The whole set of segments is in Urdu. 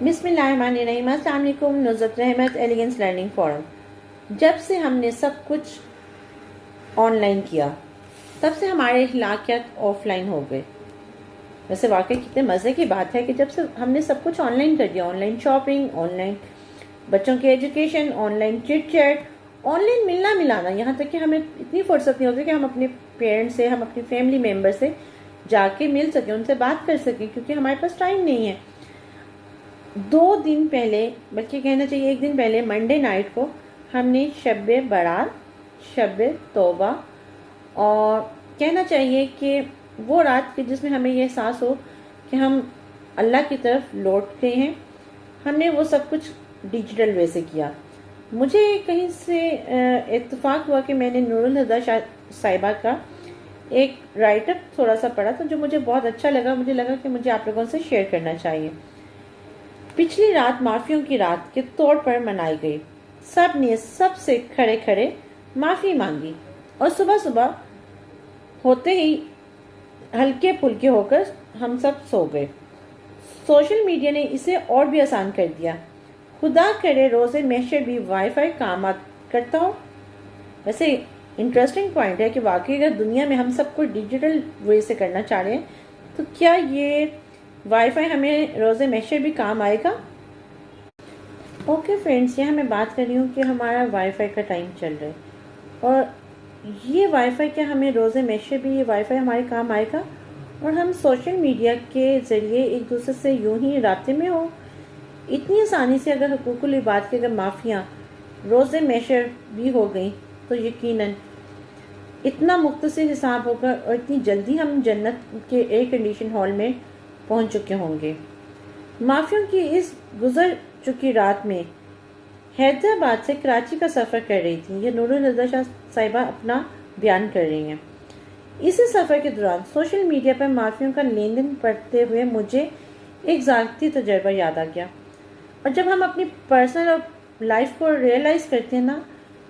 بسم اللہ الرحمن الرحیم۔ السلام علیکم۔ نصرت رحمت ایلیگنس لرننگ فورم۔ جب سے ہم نے سب کچھ آن لائن کیا تب سے ہمارے اخلاقیات آف لائن ہو گئے۔ ویسے واقعی کتنے مزے کی بات ہے کہ جب سے ہم نے سب کچھ آن لائن کر دیا، online shopping, online بچوں کی education, online chit chat, online ملنا ملانا، یہاں تک کہ ہمیں اتنی فرصت نہیں ہوتی کہ ہم اپنے پیرنٹس سے، ہم اپنی فیملی ممبر سے جا کے مل سکیں، ان سے بات کر سکیں، کیونکہ ہمارے پاس ٹائم نہیں ہے۔ 2 دن پہلے، بلکہ کہنا چاہیے 1 دن پہلے، منڈے نائٹ کو ہم نے شب برات، شب توبہ، اور کہنا چاہیے کہ وہ رات کی جس میں ہمیں یہ احساس ہو کہ ہم اللہ کی طرف لوٹ گئے ہیں، ہم نے وہ سب کچھ ڈیجیٹل وے سے کیا۔ مجھے کہیں سے اتفاق ہوا کہ میں نے نور الہدیٰ صاحبہ کا ایک رائٹ اپ تھوڑا سا پڑھا تھا جو مجھے بہت اچھا لگا۔ مجھے لگا کہ مجھے آپ لوگوں سے شیئر کرنا چاہیے۔ پچھلی رات معافیوں کی رات کے طور پر منائی گئی۔ سب نے سب سے کھڑے کھڑے معافی مانگی، اور صبح صبح ہوتے ہی ہلکے پھلکے ہو کر ہم سب سو گئے۔ سوشل میڈیا نے اسے اور بھی آسان کر دیا۔ خدا کرے روز محشر بھی وائی فائی کام کرتا ہو۔ ویسے انٹرسٹنگ پوائنٹ ہے کہ واقعی اگر دنیا میں ہم سب کو ڈیجیٹل وے سے کرنا چاہ رہے ہیں تو کیا یہ وائی فائی ہمیں روز محشر بھی کام آئے گا؟ اوکے فرینڈس، یہاں میں بات کر رہی ہوں کہ ہمارا وائی فائی کا ٹائم چل رہا ہے، اور یہ وائی فائی کیا ہمیں روز محشر بھی یہ وائی فائی ہمارے کام آئے گا، اور ہم سوشل میڈیا کے ذریعے ایک دوسرے سے یوں ہی رابطے میں ہوں اتنی آسانی سے؟ اگر حقوق العباد کی اگر معافیاں روز محشر بھی ہو گئیں تو یقیناً اتنا مختصر حساب ہوگا اور اتنی جلدی ہم جنت کے ایئر کنڈیشن ہال میں پہنچ چکے ہوں گے۔ معافیوں کی اس گزر چکی رات میں حیدرآباد سے کراچی کا سفر کر رہی تھی، یہ نور الہدیٰ صاحبہ اپنا بیان کر رہی ہیں۔ اسی سفر کے دوران سوشل میڈیا پر معافیوں کا لین دین پڑھتے ہوئے مجھے ایک ذاتی تجربہ یاد آ گیا، اور جب ہم اپنی پرسنل اور لائف کو ریئلائز کرتے ہیں نا،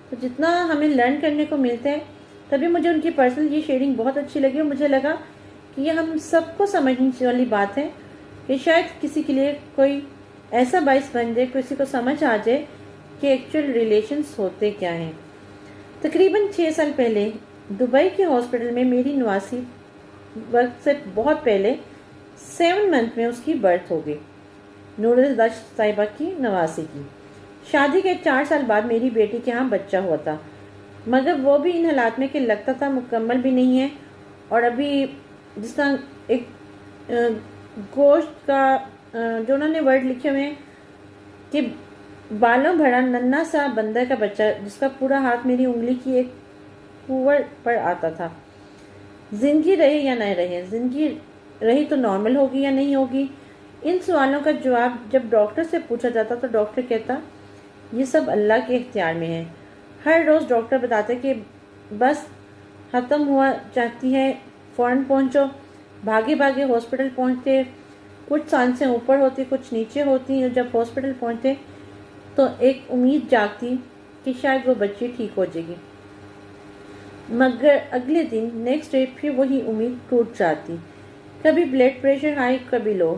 تو جتنا ہمیں لرن کرنے کو ملتا ہے، تبھی مجھے ان کی پرسنل یہ شیئرنگ بہت اچھی لگی، اور مجھے لگا کہ یہ ہم سب کو سمجھنے والی بات ہے کہ شاید کسی کے لیے کوئی ایسا باعث بن جائے، کسی کو سمجھ آ جائے کہ ایکچوئل ریلیشنز ہوتے کیا ہیں۔ تقریباً 6 سال پہلے دبئی کے ہاسپٹل میں میری نواسی وقت سے بہت پہلے 7 منتھ میں اس کی برتھ ہو گئی، نور الہدیٰ صاحبہ کی نواسی کی۔ شادی کے 4 سال بعد میری بیٹی کے ہاں بچہ ہوا تھا، مگر وہ بھی ان حالات میں کہ لگتا تھا مکمل بھی نہیں ہے، اور ابھی جس طرح ایک گوشت کا جو انہوں نے ورڈ لکھے ہوئے ہیں کہ بالوں بھرا ننھا سا بندر کا بچہ جس کا پورا ہاتھ میری انگلی کی ایک پور پر آتا تھا۔ زندگی رہے یا نہ رہے، زندگی رہی تو نارمل ہوگی یا نہیں ہوگی، ان سوالوں کا جواب جب ڈاکٹر سے پوچھا جاتا تو ڈاکٹر کہتا یہ سب اللہ کے اختیار میں ہے۔ ہر روز ڈاکٹر بتاتے کہ بس ختم ہوا چاہتی ہے فوراً پہنچو، بھاگے بھاگے ہاسپٹل پہنچتے، کچھ سانسیں اوپر ہوتی کچھ نیچے ہوتی، اور جب ہاسپٹل پہنچتے تو ایک امید جاگتی کہ شاید وہ بچی ٹھیک ہو جائے گی، مگر اگلے دن نیکسٹ ڈے پھر وہی امید ٹوٹ جاتی۔ کبھی بلڈ پریشر ہائی، کبھی لو،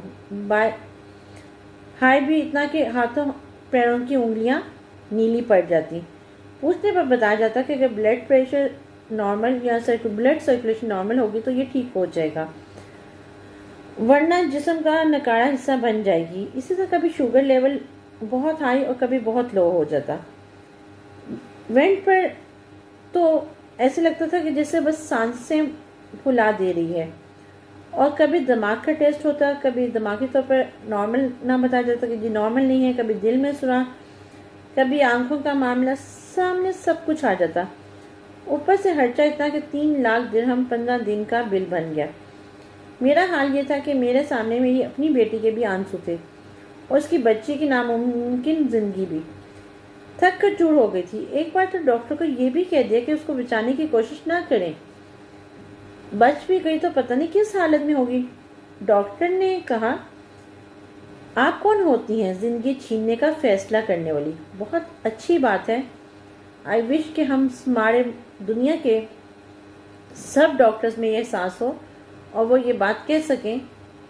ہائی بھی اتنا کہ ہاتھوں پیروں کی انگلیاں نیلی پڑ جاتی۔ پوچھنے پر بتایا جاتا کہ اگر بلڈ پریشر نارمل یا بلڈ سرکولیشن نارمل ہوگی تو یہ ٹھیک ہو جائے گا، ورنہ جسم کا نکارا حصہ بن جائے گی۔ اسی طرح کبھی شوگر لیول بہت ہائی اور کبھی بہت لو ہو جاتا۔ وینٹ پر تو ایسے لگتا تھا کہ جیسے بس سانسیں پھلا دے رہی ہے، اور کبھی دماغ کا ٹیسٹ ہوتا، کبھی دماغی طور پر نارمل نہ بتایا جاتا کہ جی نارمل نہیں ہے، کبھی دل میں سراخ، کبھی آنکھوں کا معاملہ، سامنے سب کچھ آ جاتا۔ اوپر سے خرچہ اتنا کہ 3 لاکھ درہم 15 دن کا بل بن گیا۔ میرا حال یہ تھا کہ میرے سامنے میری اپنی بیٹی کے بھی آنسو تھے، اور اس کی بچی کی ناممکن زندگی بھی۔ تھک کر چور ہو گئی تھی۔ ایک بار تو ڈاکٹر کو یہ بھی کہہ دیا کہ اس کو بچانے کی کوشش نہ کریں، بچ بھی گئی تو پتہ نہیں کس حالت میں ہوگی۔ ڈاکٹر نے کہا آپ کون ہوتی ہیں زندگی چھیننے کا فیصلہ کرنے والی؟ بہت اچھی بات ہے، آئی وش کہ ہم ہمارے دنیا کے سب ڈاکٹرز میں یہ احساس ہو اور وہ یہ بات کہہ سکیں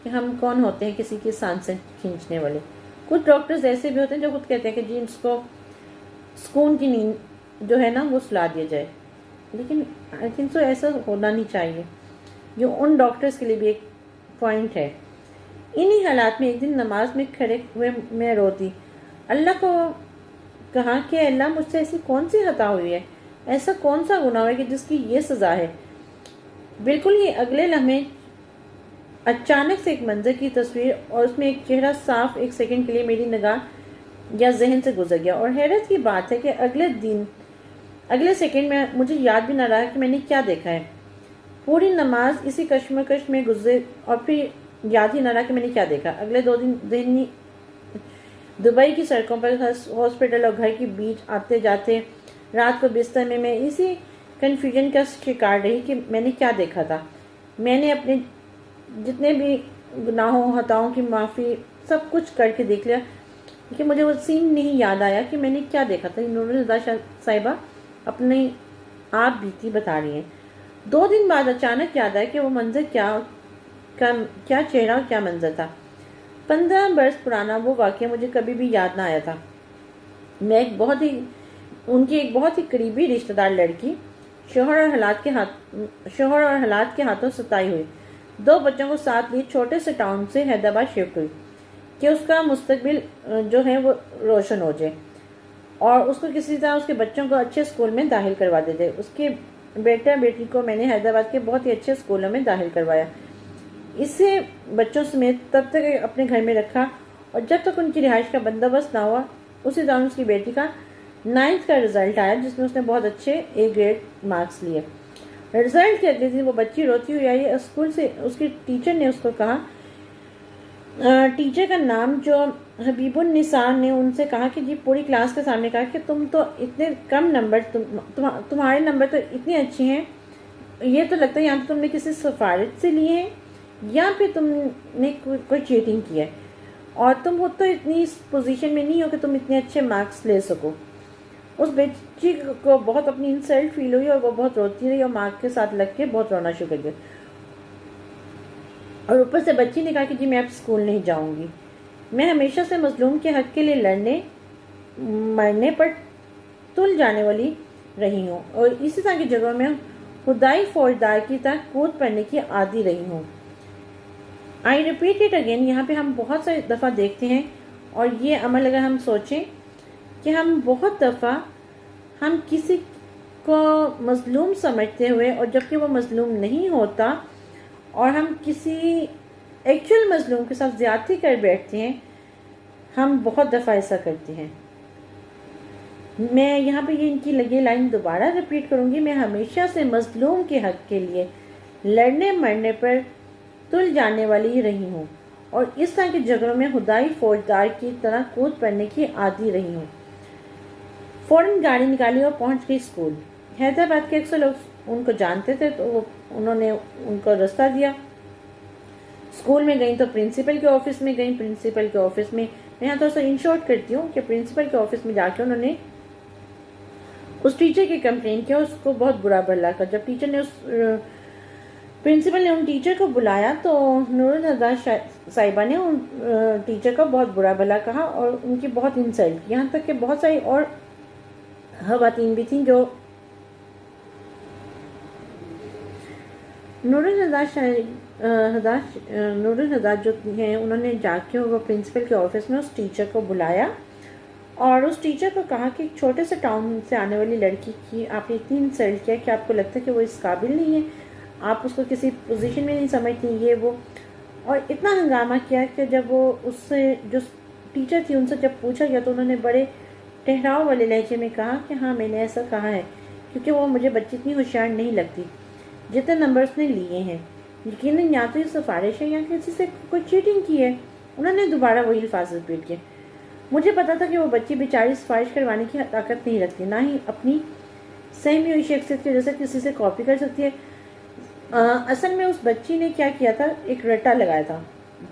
کہ ہم کون ہوتے ہیں کسی کی سانسیں کھینچنے والے۔ کچھ ڈاکٹرز ایسے بھی ہوتے ہیں جو خود کہتے ہیں کہ جی اس کو سکون کی نیند جو ہے نا وہ سلا دیا جائے، لیکن آئی تھنک سو ایسا ہونا نہیں چاہیے. یہ ان ڈاکٹرز کے لیے بھی ایک پوائنٹ ہے. انہی حالات میں ایک دن نماز میں کھڑے ہوئے میں روتی، اللہ کو کہا کہ اللہ مجھ سے ایسی کون سی خطا ہوئی ہے، ایسا کون سا گناہ ہے کہ جس کی یہ سزا ہے. بالکل ہی اگلے لمحے اچانک سے ایک منظر کی تصویر اور اس میں ایک چہرہ صاف ایک سیکنڈ کے لیے میری نگاہ یا ذہن سے گزر گیا. اور حیرت کی بات ہے کہ اگلے سیکنڈ میں مجھے یاد بھی نہ رہا کہ میں نے کیا دیکھا ہے. پوری نماز اسی کشمکش میں گزر اور پھر یاد ہی نہ رہا کہ میں نے کیا دیکھا. اگلے 2 دن ذہنی دبئی کی سڑکوں پر ہاسپٹل اور گھر کے بیچ آتے جاتے رات کو بستر میں اسی کنفیوژن کا شکار رہی کہ میں نے کیا دیکھا تھا. میں نے اپنے جتنے بھی گناہوں خطاؤں کی معافی سب کچھ کر کے دیکھ لیا کہ مجھے وہ سین نہیں یاد آیا کہ میں نے کیا دیکھا تھا. نورالہدیٰ صاحبہ اپنے آپ بیتی بتا رہی ہیں. 2 دن بعد اچانک یاد آیا کہ وہ منظر کیا چہرہ اور کیا منظر تھا. 15 برس پرانا وہ واقعہ مجھے کبھی بھی یاد نہ آیا تھا. میں ان کی ایک بہت ہی قریبی رشتہ دار لڑکی شوہر اور حالات کے ہاتھوں ستائی ہوئی 2 بچوں کو ساتھ لیے چھوٹے سے ٹاؤن سے حیدرآباد شفٹ ہوئی کہ اس کا مستقبل جو ہے وہ روشن ہو جائے اور اس کو کسی طرح اس کے بچوں کو اچھے اسکول میں داخل کروا دیتے. اس کے بیٹا بیٹی کو میں نے حیدرآباد کے بہت ہی اچھے اسکولوں میں داخل کروایا. اسے بچوں سمیت تب تک اپنے گھر میں رکھا اور جب تک ان کی رہائش کا بندوبست نہ ہوا. اسی دوران اس کی بیٹی کا 9th کا رزلٹ آیا جس میں اس نے بہت اچھے A گریڈ مارکس لیے. رزلٹ کے اگلے دن وہ بچی روتی ہوئی آئی اسکول سے. اس کی ٹیچر نے اس کو کہا، ٹیچر کا نام جو حبیب النساء نے ان سے کہا کہ جی پوری کلاس کے سامنے کہا کہ تم تو اتنے کم نمبر تمہارے نمبر تو اتنے اچھے ہیں، یہ تو لگتا ہے یہاں تم نے کسی سفارش سے لیے ہیں یا پھر تم نے کوئی چیٹنگ کی ہے اور تم خود تو اتنی پوزیشن میں نہیں ہو کہ تم اتنے اچھے مارکس لے سکو. اس بچی کو بہت اپنی انسلٹ فیل ہوئی اور وہ بہت روتی رہی اور ماں کے ساتھ لگ کے بہت رونا شروع کر دیا. اور اوپر سے بچی نے کہا کہ جی میں اب اسکول نہیں جاؤں گی. میں ہمیشہ سے مظلوم کے حق کے لیے لڑنے مرنے پر تل جانے والی رہی ہوں اور اسی طرح کی جگہوں میں خدائی فوجدار کی طرح کود پڑنے کی عادی رہی ہوں. I repeat it again. یہاں پہ ہم بہت ساری دفعہ دیکھتے ہیں اور یہ عمل اگر ہم سوچیں کہ ہم بہت دفعہ ہم کسی کو مظلوم سمجھتے ہوئے اور جبکہ وہ مظلوم نہیں ہوتا اور ہم کسی ایکچوئل مظلوم کے ساتھ زیادتی کر بیٹھتے ہیں، ہم بہت دفعہ ایسا کرتے ہیں. میں یہاں پہ یہ ان کی لگی لائن دوبارہ ریپیٹ کروں گی. میں ہمیشہ سے مظلوم کے حق کے لیے لڑنے مرنے پر تل جانے والی رہی ہوں اور اس طرح کے جھگڑوں میں خدائی فوجدار کی طرح کود پڑنے کی عادی رہی ہوں. فوراً گاڑی نکالی اور پہنچ گئی اسکول. حیدرآباد کے اکثر لوگ ان کو جانتے تھے تو انہوں نے ان کو راستہ دیا. اسکول میں گئیں تو پرنسپل کے آفس میں گئیں. پرنسپل کے آفس میں میں یہاں تھوڑا سا ان شارٹ کرتی ہوں کہ پرنسپل کے آفس میں جا کے انہوں نے اس ٹیچر کی کمپلین کیا، اس کو بہت برا بھلا کر. جب پرنسپل نے ان ٹیچر کو بلایا تو نورالہدیٰ صاحبہ نے ان ٹیچر کا بہت برا بھلا کہا اور ان کی بہت انسلٹ کی. یہاں تک کہ بہت ساری اور خواتین بھی تھیں جو نورالہدیٰ جو ہیں انہوں نے جا کے وہ پرنسپل کے آفس میں اس ٹیچر کو بلایا اور اس ٹیچر کو کہا کہ ایک چھوٹے سے ٹاؤن سے آنے والی لڑکی کی آپ نے اتنی انسلٹ کیا کہ آپ کو لگتا ہے کہ وہ اس قابل نہیں ہے، آپ اس کو کسی پوزیشن میں نہیں سمجھتی یہ وہ. اور اتنا ہنگامہ کیا کہ جب وہ اس سے جو ٹیچر تھی ان سے جب پوچھا گیا تو انہوں نے بڑے ٹہراؤ والے لہجے میں کہا کہ ہاں میں نے ایسا کہا ہے کیونکہ وہ مجھے بچی اتنی ہوشیار نہیں لگتی جتنے نمبرز نے لیے ہیں. یقیناً یا تو یہ سفارش ہے یا کسی سے کوئی چیٹنگ کی ہے. انہوں نے دوبارہ وہی الفاظ ریپیٹ کیے. مجھے پتا تھا کہ وہ بچی بیچاری سفارش کروانے کی طاقت نہیں رکھتی، نہ ہی اپنی سہمی ہوئی شخصیت کی وجہ سے کسی سے کاپی کر سکتی ہے. اصل میں اس بچی نے کیا کیا تھا، ایک رٹا لگایا تھا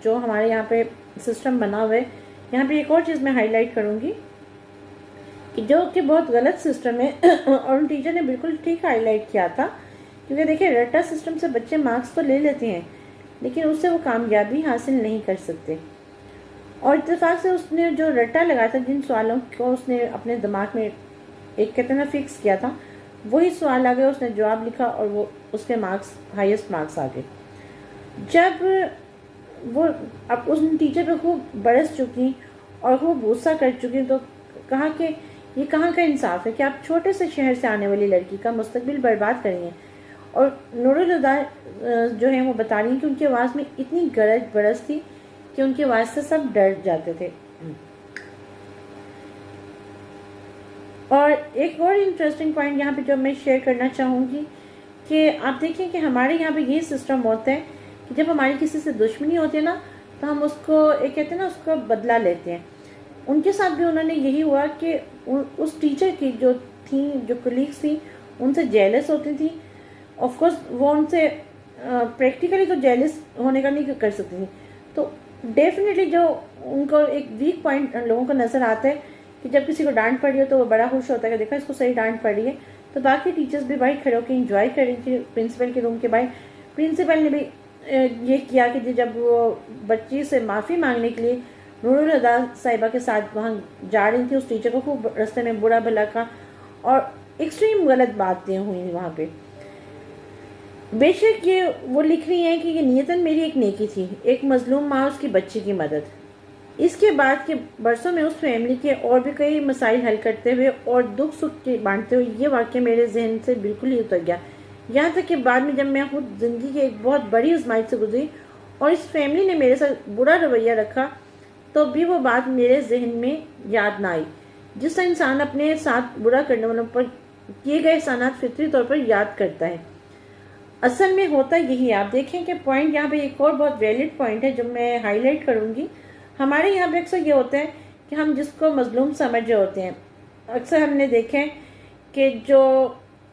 جو ہمارے یہاں پہ سسٹم بنا ہوا ہے. یہاں پہ ایک اور چیز میں ہائی لائٹ کروں گی کہ جو کہ بہت غلط سسٹم ہے اور ان ٹیچر نے بالکل ٹھیک ہائی لائٹ کیا تھا کیونکہ دیکھیں رٹا سسٹم سے بچے مارکس تو لے لیتے ہیں لیکن اس سے وہ کامیابی حاصل نہیں کر سکتے. اور اتفاق سے اس نے جو رٹا لگایا تھا، جن سوالوں کو اس نے اپنے دماغ میں ایک کہتے ہیں نا فکس کیا تھا، وہی سوال آ گئے، اس نے جواب لکھا اور وہ اس کے مارکس ہائیسٹ مارکس آ گئے۔ جب وہ اب اس ٹیچر پہ خوب برس چکی اور خوب غصہ کر چکی، تو کہا کہ یہ کہاں کا انصاف ہے کہ آپ چھوٹے سے شہر سے آنے والی لڑکی کا مستقبل برباد کریں گے۔ اور نور الہدا جو ہیں وہ بتا رہی ہیں کہ ان کی آواز میں اتنی گرج برس تھی کہ ان کی آواز سے سب ڈر جاتے تھے۔ اور ایک اور انٹرسٹنگ پوائنٹ یہاں پہ جو میں شیئر کرنا چاہوں گی کہ آپ دیکھیں کہ ہمارے یہاں پہ یہ سسٹم ہوتا ہے کہ جب ہماری کسی سے دشمنی ہوتی ہے نا، تو ہم اس کو ایک کہتے ہیں نا اس کا بدلہ لیتے ہیں۔ ان کے ساتھ بھی انہوں نے یہی ہوا کہ اس ٹیچر کی جو تھیں، جو کولیگس تھیں، ان سے جیلس ہوتی تھیں۔ آف کورس وہ ان سے پریکٹیکلی تو جیلس ہونے کا نہیں کر سکتی تھیں، تو ڈیفینیٹلی جو ان کو ایک ویک پوائنٹ لوگوں کو نظر آتا ہے کہ جب کسی کو ڈانٹ پڑ رہی ہو تو وہ بڑا خوش ہوتا ہے کہ دیکھا اس کو صحیح ڈانٹ پڑ رہی ہے۔ تو باقی ٹیچرز بھی باہر کھڑے ہو کے انجوائے کر رہی تھی پرنسپل کے روم کے باہر۔ پرنسپل نے بھی یہ کیا کہ جب وہ بچی سے معافی مانگنے کے لیے نور الہدا صاحبہ کے ساتھ وہاں جا رہی تھی، اس ٹیچر کو خوب رستے میں برا بھلا کا اور ایکسٹریم غلط باتیں ہوئی وہاں پہ۔ بے شک یہ وہ لکھ رہی ہیں کہ یہ نیتاً میری ایک نیکی تھی، ایک مظلوم ماں اس کی بچی کی مدد۔ اس کے بعد کے برسوں میں اس فیملی کے اور بھی کئی مسائل حل کرتے ہوئے اور دکھ سکھ کے بانٹتے ہوئے یہ واقعہ میرے ذہن سے بالکل ہی اتر گیا، یہاں تک کہ بعد میں جب میں خود زندگی کی ایک بہت بڑی آزمائش سے گزری اور اس فیملی نے میرے ساتھ برا رویہ رکھا، تو بھی وہ بات میرے ذہن میں یاد نہ آئی۔ جس طرح انسان اپنے ساتھ برا کرنے والوں پر کیے گئے احسانات فطری طور پر یاد کرتا ہے، اصل میں ہوتا یہی ہے۔ آپ دیکھیں کہ پوائنٹ یہاں پہ ایک اور بہت ویلڈ پوائنٹ ہے جو میں ہائی لائٹ کروں گی۔ ہمارے یہاں پہ اکثر یہ ہوتا ہے کہ ہم جس کو مظلوم سمجھ رہے ہوتے ہیں، اکثر ہم نے دیکھیں کہ جو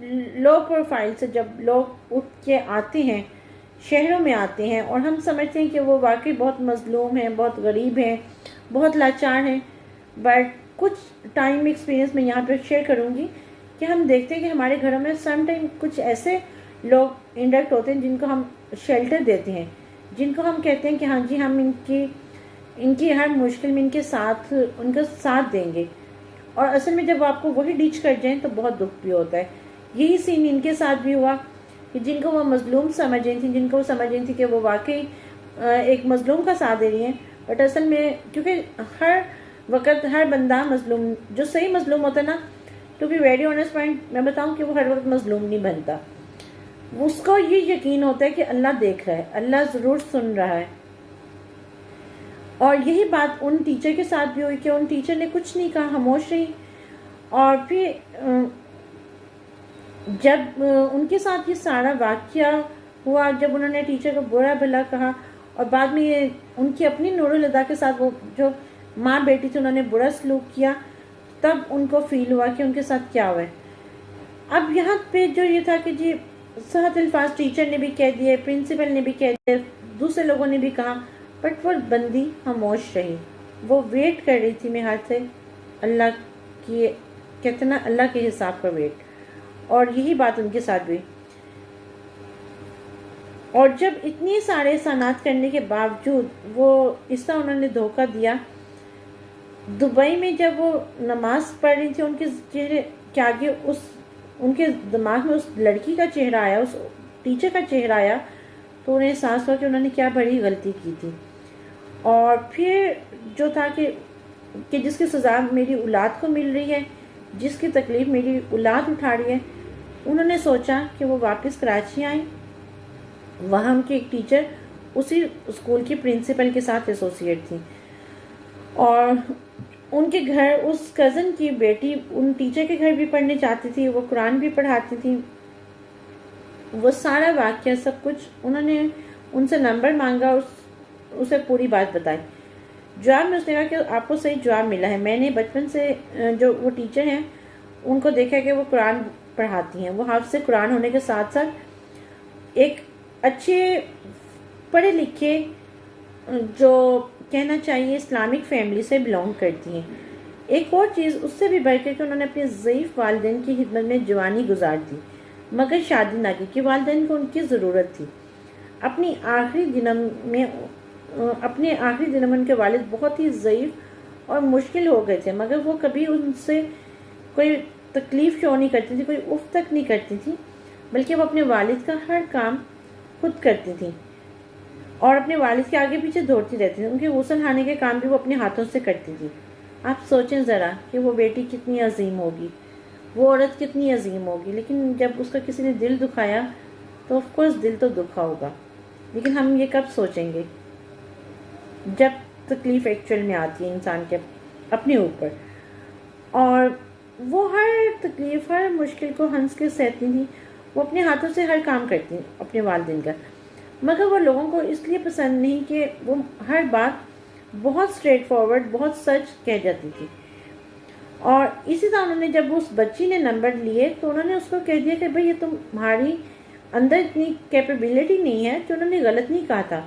لو پروفائل سے جب لوگ اٹھ کے آتے ہیں، شہروں میں آتے ہیں، اور ہم سمجھتے ہیں کہ وہ واقعی بہت مظلوم ہیں، بہت غریب ہیں، بہت لاچار ہیں، بٹ کچھ ٹائم ایکسپیرینس میں یہاں پہ شیئر کروں گی کہ ہم دیکھتے ہیں کہ ہمارے گھروں میں سم ٹائم کچھ ایسے لوگ انڈکٹ ہوتے ہیں جن کو ہم شیلٹر دیتے ہیں، جن کو ہم کہتے ہیں کہ ہاں جی ہم ان کی ہر مشکل میں ان کا ساتھ دیں گے، اور اصل میں جب آپ کو وہی ڈیچ کر جائیں تو بہت دکھ بھی ہوتا ہے۔ یہی سین ان کے ساتھ بھی ہوا کہ جن کو وہ مظلوم سمجھ رہی تھیں، جن کو وہ سمجھ رہی تھی کہ وہ واقعی ایک مظلوم کا ساتھ دے رہی ہیں، بٹ اصل میں کیونکہ ہر وقت ہر بندہ مظلوم، جو صحیح مظلوم ہوتا ہے نا، to be very honest point میں بتاؤں کہ وہ ہر وقت مظلوم نہیں بنتا۔ اس کو یہ یقین ہوتا ہے کہ اللہ دیکھ رہا ہے، اللہ ضرور سن رہا ہے۔ اور یہی بات ان ٹیچر کے ساتھ بھی ہوئی کہ ان ٹیچر نے کچھ نہیں کہا، خاموش رہی، اور پھر جب ان کے ساتھ یہ سارا واقعہ ہوا، جب انہوں نے ٹیچر کو برا بھلا کہا اور بعد میں یہ ان کی اپنی نور الہدا کے ساتھ وہ جو ماں بیٹی تھی انہوں نے برا سلوک کیا، تب ان کو فیل ہوا کہ ان کے ساتھ کیا ہوا ہے۔ اب یہاں پہ جو یہ تھا کہ جی صحت الفاظ ٹیچر نے بھی کہہ دیے، پرنسپل نے بھی کہہ دیا، دوسرے لوگوں نے بھی کہا، بٹ وہ بندی خاموش رہی، وہ ویٹ کر رہی تھی میرے ہاتھ سے اللہ کی، کہتے نا اللہ کے حساب کا ویٹ۔ اور یہی بات ان کے ساتھ بھی، اور جب اتنے سارے احسانات کرنے کے باوجود وہ اس طرح انہوں نے دھوکہ دیا۔ دبئی میں جب وہ نماز پڑھ رہی تھی، ان کے چہرے کے آگے ان کے دماغ میں اس لڑکی کا چہرہ آیا، اس ٹیچر کا چہرہ آیا، تو انہیں احساس ہوا کہ انہوں نے کیا بڑی غلطی کی تھی۔ اور پھر جو تھا کہ جس کی سزا میری اولاد کو مل رہی ہے، جس کی تکلیف میری اولاد اٹھا رہی ہے، انہوں نے سوچا کہ وہ واپس کراچی آئیں۔ وہاں ان کی ایک ٹیچر اسی اسکول کی پرنسپل کے ساتھ ایسوسیٹ تھی، اور ان کے گھر اس کزن کی بیٹی ان ٹیچر کے گھر بھی پڑھنے جاتی تھی، وہ قرآن بھی پڑھاتی تھی۔ وہ سارا واقعہ سب کچھ انہوں نے ان سے نمبر مانگا، اسے پوری بات بتائی۔ جواب میں اس نے کہا کہ آپ کو صحیح جواب ملا ہے، میں نے بچپن سے جو وہ ٹیچر ہیں ان کو دیکھا کہ وہ قرآن پڑھاتی ہیں، وہ حافظ قرآن ہونے کے ساتھ ساتھ ایک اچھے پڑھے لکھے، جو کہنا چاہیے اسلامک فیملی سے بلونگ کرتی ہیں۔ ایک اور چیز اس سے بھی بڑھ کر کہ انہوں نے اپنے ضعیف والدین کی خدمت میں جوانی گزار دی، مگر شادی نہ کی، کہ والدین کو ان کی ضرورت تھی۔ اپنی آخری دنوں میں اپنے آخری دنوں میں ان کے والد بہت ہی ضعیف اور مشکل ہو گئے تھے، مگر وہ کبھی ان سے کوئی تکلیف شو نہیں کرتی تھی، کوئی اف تک نہیں کرتی تھی، بلکہ وہ اپنے والد کا ہر کام خود کرتی تھی اور اپنے والد کے آگے پیچھے دوڑتی رہتی تھی۔ ان کے غسل خانے کے کام بھی وہ اپنے ہاتھوں سے کرتی تھی۔ آپ سوچیں ذرا کہ وہ بیٹی کتنی عظیم ہوگی، وہ عورت کتنی عظیم ہوگی، لیکن جب اس کا کسی نے دل دکھایا تو آف کورس دل تو دکھا ہوگا، لیکن ہم یہ کب سوچیں گے جب تکلیف ایکچوئل میں آتی ہے انسان کے اپنے اوپر۔ اور وہ ہر تکلیف، ہر مشکل کو ہنس کے سہتی تھی، وہ اپنے ہاتھوں سے ہر کام کرتی اپنے والدین کا، مگر وہ لوگوں کو اس لیے پسند نہیں کہ وہ ہر بات بہت اسٹریٹ فارورڈ، بہت سچ کہہ جاتی تھی۔ اور اسی طرح انہوں نے جب اس بچی نے نمبر لیے تو انہوں نے اس کو کہہ دیا کہ بھئی یہ تمہاری اندر اتنی کیپیبلٹی نہیں ہے، جو انہوں نے غلط نہیں کہا تھا،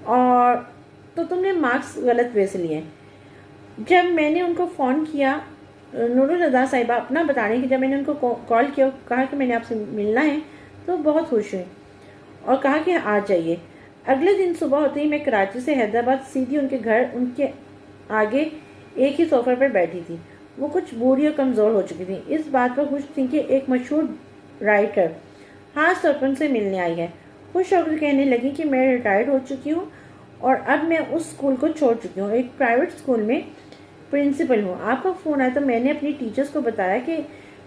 اور تو تم نے مارکس غلط وے سے لیے۔ جب میں نے ان کو فون کیا، نورالہدیٰ صاحبہ اپنا بتا رہی کہ جب میں نے ان کو کال کیا، کہا کہ میں نے آپ سے ملنا ہے، تو بہت خوش ہوئی اور کہا کہ آ جائیے۔ اگلے دن صبح ہوتے ہی میں کراچی سے حیدرآباد سیدھی ان کے گھر، ان کے آگے ایک ہی صوفے پر بیٹھی تھی۔ وہ کچھ بوڑھی اور کمزور ہو چکی تھی، اس بات پر خوش تھی کہ ایک مشہور رائٹر خاص طور پر ان سے ملنے آئی ہے۔ خوش ہو کر کہنے لگی کہ میں ریٹائرڈ ہو چکی ہوں اور اب میں اس اسکول کو چھوڑ چکی ہوں، ایک پرائیویٹ اسکول میں پرنسپل ہوں۔ آپ کا فون آیا تو میں نے اپنی ٹیچرز کو بتایا کہ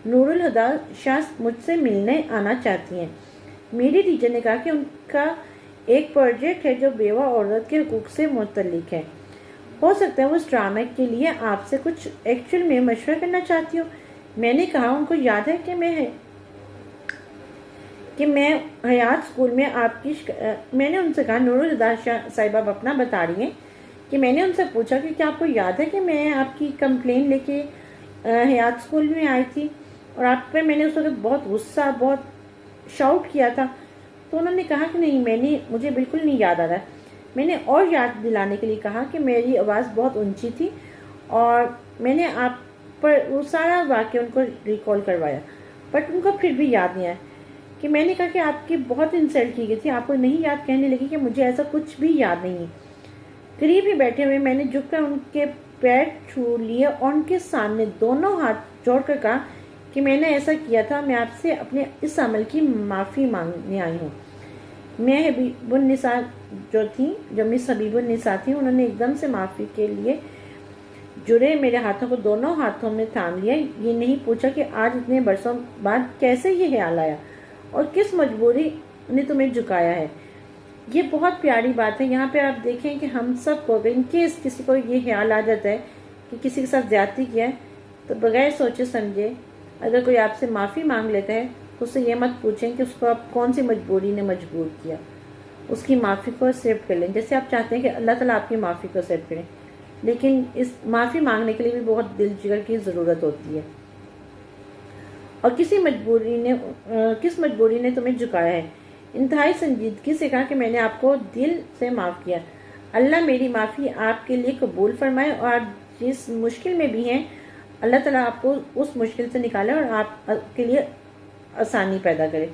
نورالہدیٰ شاہ مجھ سے ملنے آنا چاہتی ہیں۔ میری ٹیچر نے کہا کہ ان کا ایک پروجیکٹ ہے جو بیوہ عورت کے حقوق سے متعلق ہے، ہو سکتا ہے وہ اس ڈرامے کے لیے آپ سے کچھ ایکچوئل میں مشورہ کرنا چاہتی ہوں۔ میں نے کہا ان کو یاد ہے کہ میں حیات اسکول میں آپ کی میں نے ان سے کہا، نورالہدیٰ صاحبہ اپنا بتا رہی ہیں کہ میں نے ان سے پوچھا کہ کیا آپ کو یاد ہے کہ میں آپ کی کمپلین لے کے حیات اسکول میں آئی تھی اور آپ پہ میں نے اس وقت بہت غصہ، بہت شاؤٹ کیا تھا؟ تو انہوں نے کہا کہ نہیں، مجھے بالکل نہیں یاد آ رہا۔ میں نے اور یاد دلانے کے لیے کہا کہ میری آواز بہت اونچی تھی اور میں نے آپ پر وہ سارا واقعہ ان کو ریکال کروایا، بٹ ان کو پھر بھی یاد نہیں آیا۔ کہ میں نے کہا کہ آپ کی بہت انسلٹ کی گئی تھی، آپ کو نہیں یاد؟ کہنے لگی کہ مجھے ایسا کچھ بھی یاد نہیں ہے۔ قریب ہی بیٹھے ہوئے میں نے جھک کر ان کے پیر چھو لیے اور ان کے سامنے دونوں ہاتھ جوڑ کر کہا کہ میں نے ایسا کیا تھا، میں آپ سے اپنے اس عمل کی معافی مانگنے آئی ہوں۔ میں حبیب النساء جو مس حبیب النساء تھی، انہوں نے ایک دم سے معافی کے لیے جڑے میرے ہاتھوں کو دونوں ہاتھوں میں تھام لیا۔ یہ نہیں پوچھا کہ آج اتنے برسوں بعد کیسے یہ خیال آیا اور کس مجبوری نے تمہیں جھکایا ہے۔ یہ بہت پیاری بات ہے۔ یہاں پہ آپ دیکھیں کہ ہم سب کو ان کیس کسی کو یہ خیال آ جاتا ہے کہ کسی کے ساتھ زیادتی کیا ہے، تو بغیر سوچے سمجھے اگر کوئی آپ سے معافی مانگ لیتا ہے تو اس سے یہ مت پوچھیں کہ اس کو آپ کون سی مجبوری نے مجبور کیا، اس کی معافی کو ایکسیپٹ کر لیں، جیسے آپ چاہتے ہیں کہ اللہ تعالیٰ آپ کی معافی کو ایکسیپٹ کریں، لیکن اس معافی مانگنے کے لیے بھی بہت دل جگر کی ضرورت ہوتی ہے۔ اور کس مجبوری نے تمہیں جھکایا ہے؟ انتہائی سنجیدگی سے کہا کہ میں نے آپ کو دل سے معاف کیا، اللہ میری معافی آپ کے لیے قبول فرمائے، اور آپ جس مشکل میں بھی ہیں اللہ تعالیٰ آپ کو اس مشکل سے نکالے اور آپ کے لیے آسانی پیدا کرے،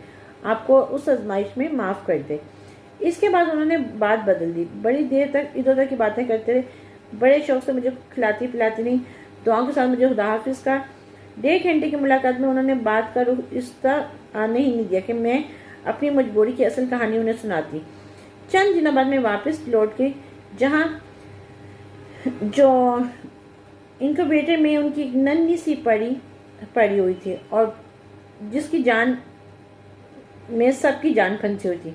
آپ کو اس آزمائش میں معاف کر دے۔ اس کے بعد انہوں نے بات بدل دی، بڑی دیر تک ادھر ادھر کی باتیں کرتے رہے، بڑے شوق سے مجھے کھلاتی پلاتی نہیں، دعاؤں کے ساتھ مجھے خدا حافظ کا۔ 1.5 گھنٹے کی ملاقات میں انہوں نے بات کا رخ اس طرح آنے ہی نہیں دیا کہ میں اپنی مجبوری کی اصل کہانی انہیں سناتی۔ چند دنوں بعد میں واپس لوٹ گئی، جہاں جو انکوبیٹر میں ان کی ایک ننھی سی پڑی ہوئی تھی اور جس کی جان میں سب کی جان پھنسی ہوئی تھی۔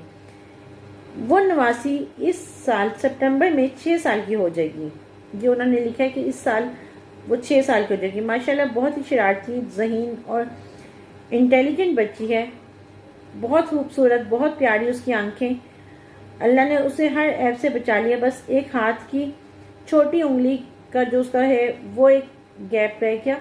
وہ نواسی اس سال سپٹمبر میں 6 سال کی ہو جائے گی۔ یہ انہوں نے لکھا ہے کہ اس سال وہ 6 سال کی ہو جائے گی۔ ماشاءاللہ بہت ہی شرارتی، ذہین اور انٹیلیجنٹ بچی ہے، بہت خوبصورت، بہت پیاری اس کی آنکھیں۔ اللہ نے اسے ہر عیب سے بچا لیا، بس ایک ہاتھ کی چھوٹی انگلی کا جو اس کا ہے وہ ایک گیپ رہ گیا،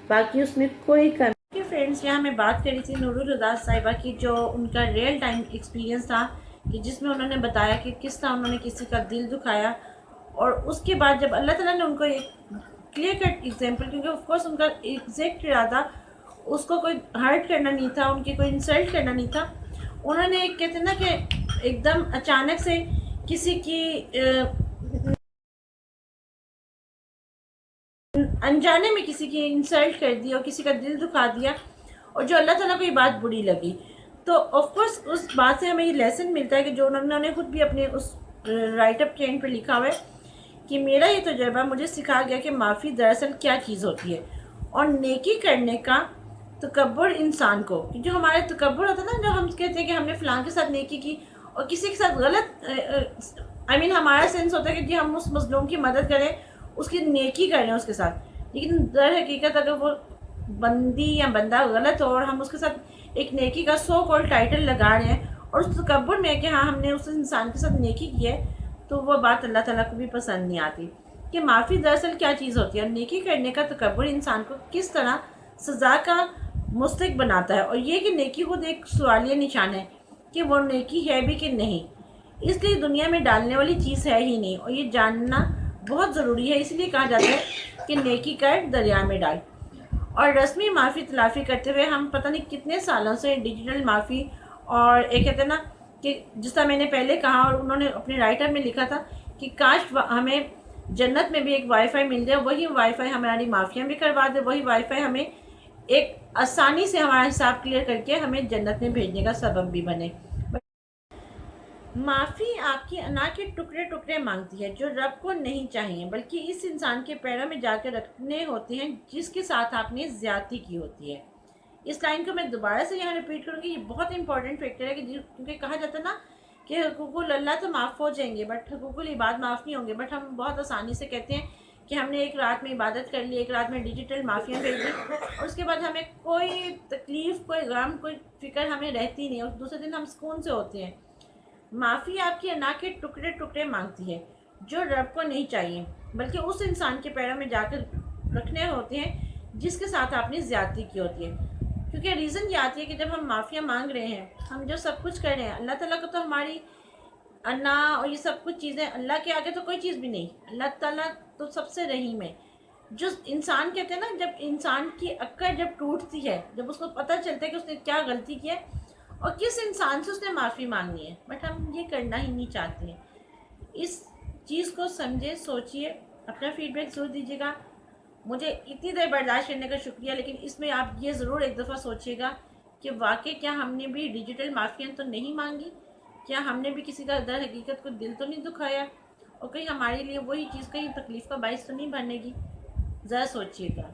باقی اس میں کوئی کمی۔ فرینڈس، یہاں میں بات کری تھی نورالہدیٰ صاحبہ کی، جو ان کا ریئل ٹائم ایکسپیرینس تھا، کہ جس میں انہوں نے بتایا کہ کس طرح انہوں نے کسی کا دل دکھایا، اور اس کے بعد جب اللہ تعالیٰ نے ان کو ایک کلیئر کٹ ایگزامپل، کیونکہ آف کورس ان کا ایگزیکٹ ارادہ اس کو کوئی ہرٹ کرنا نہیں تھا، ان کی کوئی انسلٹ کرنا نہیں تھا، انہوں نے کہتے ہیں نا کہ ایک دم اچانک سے کسی کی انجانے میں کسی کی انسلٹ کر دی اور کسی کا دل دکھا دیا اور جو اللہ تعالیٰ کو یہ بات بری لگی، تو آف کورس اس بات سے ہمیں یہ لیسن ملتا ہے کہ جو انہوں نے خود بھی اپنے اس رائٹ اپ کے اینڈ پہ لکھا ہوا ہے کہ میرا یہ تجربہ مجھے سکھا گیا کہ معافی دراصل کیا چیز ہوتی ہے، اور نیکی کرنے کا تکبر انسان کو، جو ہمارا تکبر ہوتا ہے نا، جو ہم کہتے ہیں کہ ہم نے فلاں کے ساتھ نیکی کی اور کسی کے ساتھ غلط ہمارا سینس ہوتا ہے کہ جی ہم اس مظلوم کی مدد کریں، اس کی نیکی کریں اس کے ساتھ، لیکن در حقیقت اگر وہ بندی یا بندہ غلط ہو اور ہم اس کے ساتھ ایک نیکی کا سو کال ٹائٹل لگا رہے ہیں اور اس تکبر میں کہ ہاں ہم نے اس انسان کے ساتھ نیکی کی ہے، تو وہ بات اللہ تعالیٰ کو بھی پسند نہیں آتی کہ معافی دراصل کیا چیز ہوتی ہے، اور نیکی کرنے کا تکبر انسان کو کس طرح سزا کا مستحق بناتا ہے، اور یہ کہ نیکی خود ایک سوالیہ نشان ہے کہ وہ نیکی ہے بھی کہ نہیں، اس لیے دنیا میں ڈالنے والی چیز ہے ہی نہیں، اور یہ جاننا بہت ضروری ہے۔ اس لیے کہا جاتا ہے کہ نیکی کر دریا میں ڈال۔ اور رسمی معافی تلافی کرتے ہوئے ہم پتہ نہیں کتنے سالوں سے ڈیجیٹل معافی، اور ایک کہتے ہیں نا کہ جس طرح میں نے پہلے کہا اور انہوں نے اپنے رائٹر میں لکھا تھا کہ کاش ہمیں جنت میں بھی ایک وائی فائی مل جائے، وہی وائی فائی ہماری معافیاں بھی کروا دے، وہی وائی فائی ہمیں ایک آسانی سے ہمارا حساب کلیئر کر کے ہمیں جنت میں بھیجنے کا سبب بھی بنے۔ معافی آپ کی انا کے ٹکڑے ٹکڑے مانگتی ہے جو رب کو نہیں چاہیے، بلکہ اس انسان کے پیروں میں جا کے رکھنے ہوتے ہیں جس کے ساتھ آپ نے زیادتی کی ہوتی ہے۔ اس لائن کو میں دوبارہ سے یہاں ریپیٹ کروں گی، یہ بہت امپورٹنٹ فیکٹر ہے کیونکہ کہا جاتا ہے نا کہ حقوق اللہ تو معاف ہو جائیں گے بٹ حقوق العباد معاف نہیں ہوں گے، بٹ ہم بہت آسانی سے کہتے ہیں کہ ہم نے ایک رات میں عبادت کر لی، ایک رات میں ڈیجیٹل معافیاں بھیج دی، اور اس کے بعد ہمیں کوئی تکلیف، کوئی غم، کوئی فکر ہمیں رہتی نہیں، اور دوسرے دن ہم سکون سے ہوتے ہیں۔ معافی آپ کی انا کے ٹکڑے ٹکڑے مانگتی ہے جو رب کو نہیں چاہیے، بلکہ اس انسان کے پیروں میں جا کر رکھنے ہوتے ہیں جس کے ساتھ آپ نے زیادتی کی ہوتی ہے۔ کیونکہ ریزن یہ آتی ہے کہ جب ہم معافیاں مانگ رہے ہیں، ہم جو سب کچھ کر رہے ہیں، اللہ تعالیٰ کو تو ہماری انا اور یہ سب کچھ چیزیں، اللہ کے آگے تو کوئی چیز بھی نہیں، اللہ تعالیٰ تو سب سے رحیم ہے۔ جو انسان کہتے ہیں نا، جب انسان کی عقل جب ٹوٹتی ہے، جب اس کو پتہ چلتا ہے کہ اس نے کیا غلطی کی ہے اور کس انسان سے اس نے معافی مانگنی ہے، بٹ ہم یہ کرنا ہی نہیں چاہتے ہیں۔ اس چیز کو سمجھے، سوچئے، اپنا فیڈ بیک ضرور دیجیے گا۔ مجھے اتنی دیر برداشت کرنے کا شکریہ، لیکن اس میں آپ یہ ضرور ایک دفعہ سوچیے گا کہ واقعی کیا ہم نے بھی ڈیجیٹل معافیاں تو نہیں مانگی، کیا ہم نے بھی کسی کا در حقیقت کو دل تو نہیں دکھایا، اور کہیں ہمارے لیے وہی چیز کہیں تکلیف کا باعث تو نہیں بننے گی۔ ذرا سوچیے گا۔